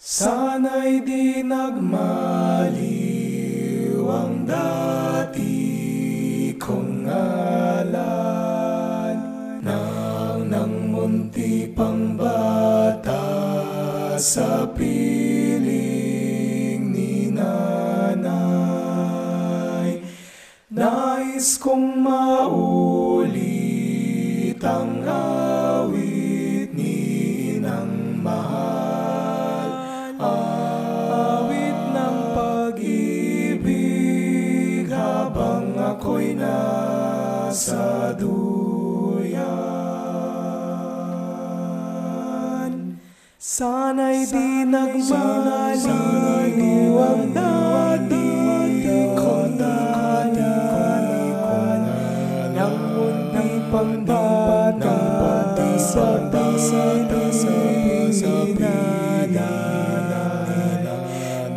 Sana'y di nagmaliw ang dati kong ngalan nang munti pang bata sa piling ni nanay. Nais kong maulit ang awit ni Inang Mahal, awit ng pag-ibig habang ako'y nasa duyan. Sana'y di nagmaliw ang dati kong nang munti pang bata sa piling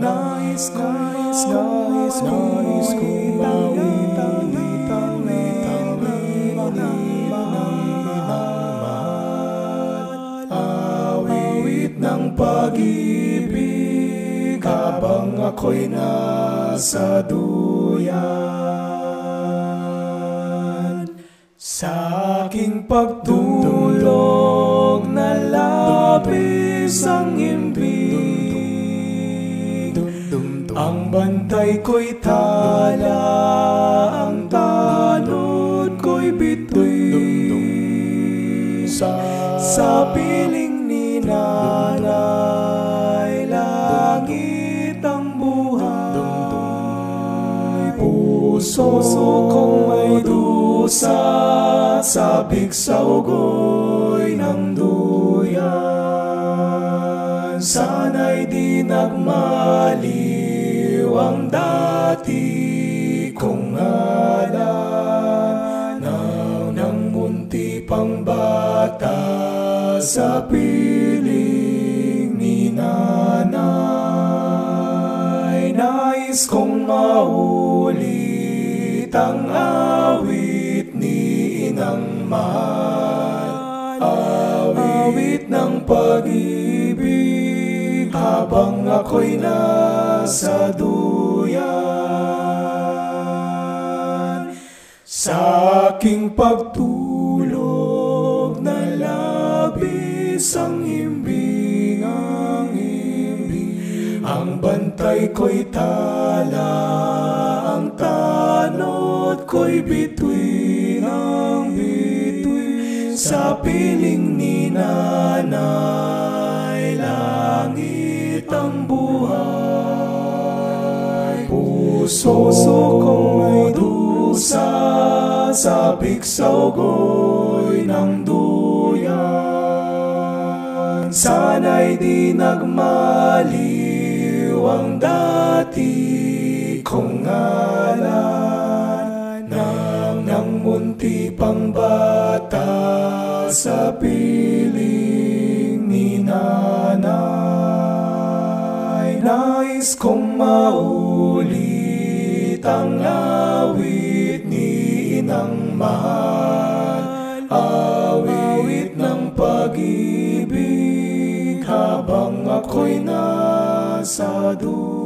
nais kong maulit ang awit ng pag-ibig habang ako'y nasa duyan. Sa aking pagtulog na labis ang imbig, ang bantay ko'y tala, ang tanod ko'y bituin. Sa piling ni nanay, langit ang buhay. Puso kong may dusa, sabik sa ugoy ng duyan. Sana'y di nagmaliw ang dati kong ngalan nang munti pang bata sa piling ni nanay. Nais kong maulit ang awit ni Inang Mahal, awit ng pag-ibig habang ako'y nasa duyan. Sa aking pagtulog na labis ang himbing, ang bantay ko'y tala, ang tanod ko'y bituin, sa piling ni nanay, langit ang buhay. Puso kong may dusa, sabik sa ugoy ng duyan. Sana'y di nagmaliw ang dati kong ngalan nang munti pang bata sa piling ni nanay. Nais kong maulit ang awit ni Inang Mahal, awit ng pag-ibig habang ako'y nasa duyan.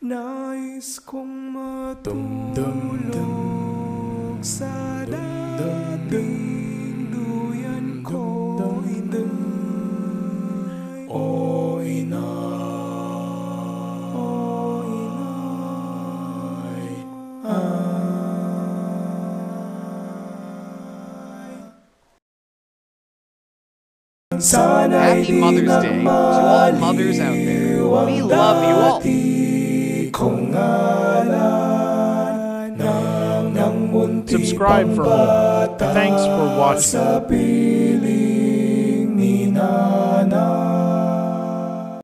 Nais kong matulog sa dating duyan ko, O Inay, Happy Mother's Day to all mothers out there. We love you all. Subscribe for more. Thanks for watching. Sa piling ni nanay.